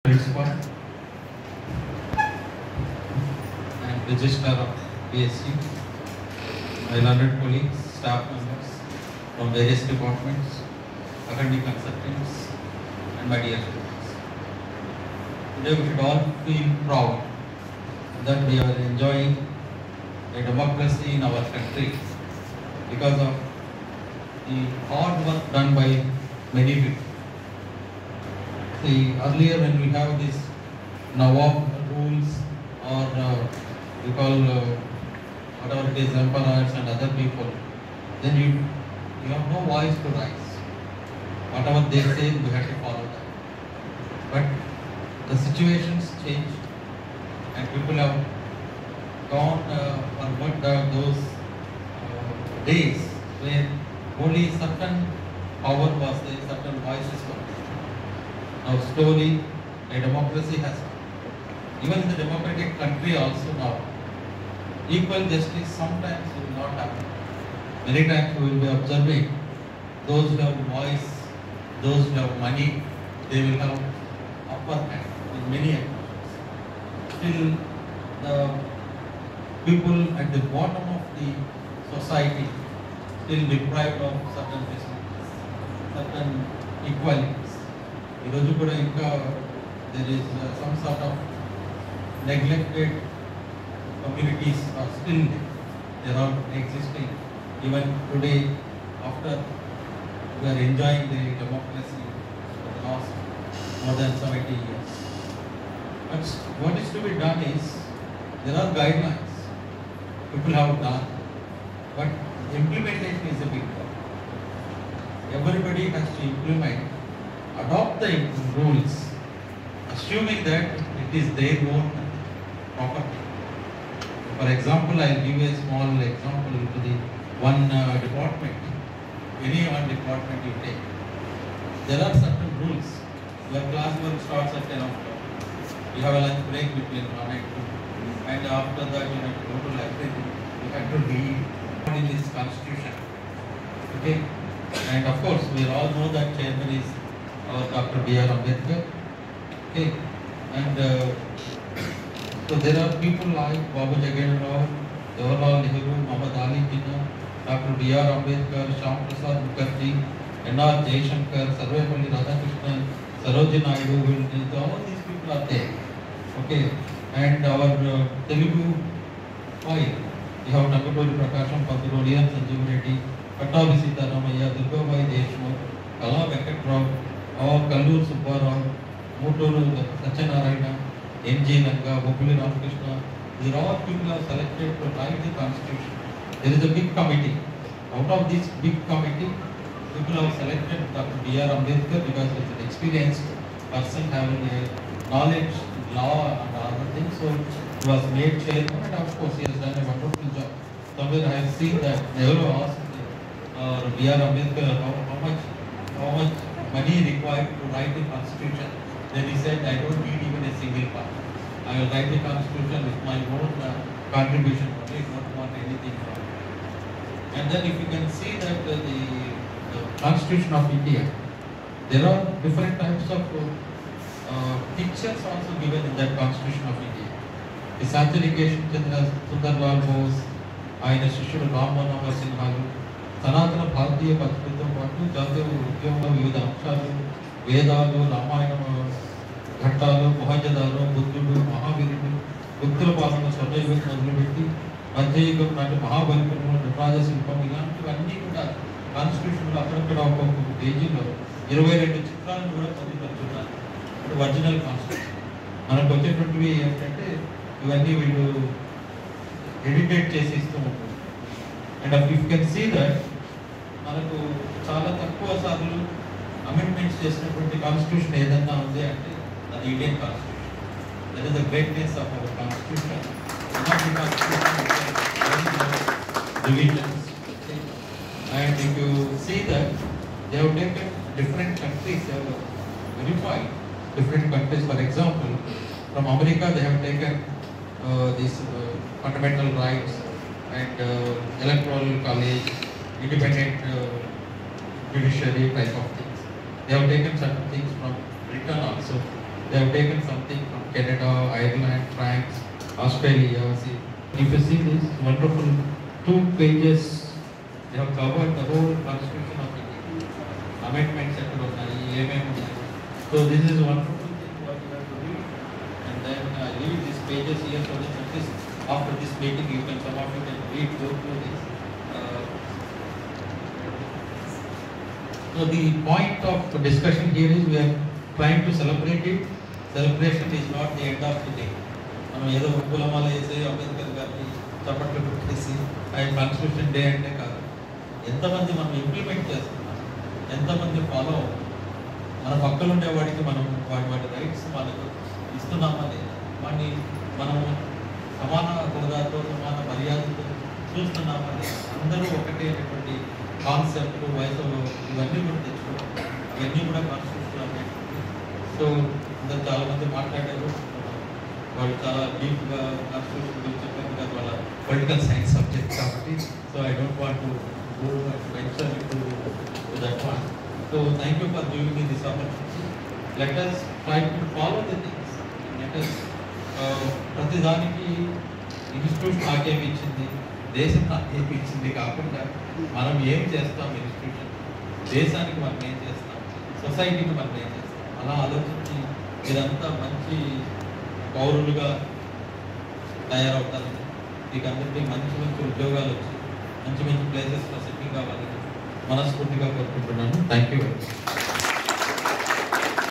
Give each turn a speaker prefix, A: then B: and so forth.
A: Principal and Registrar of BSc, my learned colleagues, staff members from various departments, academic consultants, and my dear students. Today we should all feel proud that we are enjoying a democracy in our country because of the hard work done by many people. See, earlier when we have these Nawab rules or we call whatever it is, emperors and other people, then you have no voice to rise. Whatever they say, we have to follow that. But the situations change and people have gone or worked those days where only certain power was there, certain voices were there. Now slowly a democracy has come. Even in the democratic country also now, equal justice sometimes will not happen. Many times we will be observing those who have voice, those who have money, they will have upper hand in many occasions. Still the people at the bottom of the society still deprived of certain facilities, certain equalities. There is some sort of neglected communities are still there. They are existing even today after we are enjoying the democracy for the last more than 70 years. But what is to be done is, there are guidelines people have done, but implementation is a big problem. Everybody has to implement, adopt the rules, assuming that it is their own property. For example, I will give a small example to the one department. Any one department you take, there are certain rules. Your class work starts at 10 o'clock. You have a lunch break between 1 and 2. And after that you have to go to library. You have to read in this constitution. Okay? And of course, we all know that chairman is Dr. B.R. Ambedkar. Okay, and so there are people like Baba Jagannathan Rao, Jawaharlal Nehru, Muhammad Ali Jinnah, Dr. B.R. Ambedkar, Shyam Prasad Mukherjee, N.R. Jaishankar, Sarvepalli Radhakrishnan, Sarojini Naidu, all these people are there. Okay, and our Telugu oil, we have Nagapuri Prakasham Panduru, Liam Sanjeev Reddy, Pattabi Sitaramaiah, Durgabai Deshmukh, Kala Venkat Rao, Kallur Subbarao, Muturu Satyanarayana, N.G. Nanga, Bopuli Ramakrishna. These are all people who are selected to write the constitution. There is a big committee. Out of this big committee, people have selected Dr. B.R. Ambedkar because he is an experienced person having a knowledge, law and other things. So he was made chairman, and of course he has done a wonderful job. Somewhere I have seen that Nehru asked B.R. Ambedkar how much money required to write the constitution. Then he said, I don't need even a single part. I will write the constitution with my own contribution only, not want anything from it. And then if you can see that the constitution of India, there are different types of pictures also given in that constitution of India. The Sanchari Chandra Sundarlal Bose, Ayana Shishuru Ram Manohar Sinhalu, సనాతన భారతీయ పద్ధతితో పాటు జాతీయ ఉద్యమంలో వివిధ అంశాలు, వేదాలు, రామాయణం ఘట్టాలు, మొహంజదారు, బుద్ధుడు, మహావీరుడు, గుప్తుల పాలన, స్వర్ణయుగం మొదలుపెట్టి మధ్యయుగం నాటి మహాబలిపురం, నటరాజ శిల్పం, ఇలాంటివన్నీ కూడా కాన్స్టిట్యూషన్లో అక్కడక్కడ ఒక్కొక్క పేజీలో 22 చిత్రాలను కూడా పొందుపరుచున్నారు. ఇప్పుడు ఒరిజినల్ కాన్స్టిట్యూషన్ మనకు వచ్చేటువంటివి ఏంటంటే ఇవన్నీ వీళ్ళు ఎడిటేట్ చేసి ఇస్తూ ఉంటారు. And if you can see that, మనకు చాలా తక్కువ సార్లు అమెండ్మెంట్స్ చేసినటువంటి కాన్స్టిట్యూషన్ ఏదన్నా ఉంది అంటే అది Indian constitution. That is the greatness of our constitution. Divisions. And if you see that, they have taken different countries, they have verified different countries. For example, from America they have taken these fundamental rights and electoral college, independent judiciary type of things. They have taken certain things from Britain also. they have taken something from Canada, Ireland, France, Australia. See, if you see this wonderful 2 pages, they have covered the whole constitution of India. Amendments eక్కడ ఉన్నాయి, ఏమేమి ఉన్నాయి. So this is wonderful thing what you have to read, and then leave these pages here for the least after this meeting you can some of you can read go through this. So the point of discussion here is we are trying to celebrate it. Celebration is not the end of the day. మనం ఏదో కులమాల వేసి అంబేద్కర్ గారిని చప్పట్లు పెట్టేసి ఆయన constitution day అంటే కాదు. ఎంతమంది మనం ఇంప్లిమెంట్ చేస్తున్నాం, ఎంతమంది ఫాలో అవుతున్నాం, మన పక్కన ఉండేవాడికి మనం వాటి రైట్స్ వాళ్ళకు ఇస్తున్నామా లేదా, వాడిని మనము సమాన హోదాతో సమాన మర్యాదతో చూస్తున్నామా లేదా, అందరూ ఒకటే అనేటువంటి కాన్సెప్ట్ వయసు ఇవన్నీ కూడా తెచ్చుకోవడం, ఇవన్నీ కూడా కాన్స్టిట్యూషన్ అప్డేట్. సో అందరు చాలామంది మాట్లాడారు, వాళ్ళు చాలా డీప్గా కాన్స్టిట్యూషన్ గురించి చెప్పారు కదా, వాళ్ళ పొలిటికల్ సైన్స్ సబ్జెక్ట్ కాబట్టి. So I don't want to go venture to that one. So thank you for giving me this opportunity. Let us try to follow the things. Let us ప్రతిదానికి institution నాకేమి ఇచ్చింది, దేశం నాకేమి ఇచ్చింది కాకుండా మనం ఏం చేస్తాం, ఇన్స్టిట్యూషన్ దేశానికి మనం ఏం చేస్తాం, సొసైటీకి మనం ఏం చేస్తాం, అలా ఆలోచించి మీరంతా మంచి పౌరులుగా తయారవుతారని, మీకు అందరికీ మంచి మంచి ఉద్యోగాలు వచ్చి మంచి మంచి ప్లేసెస్లో సెటిల్ కావాలని మనస్ఫూర్తిగా కోరుకుంటున్నాను. Thank you very much.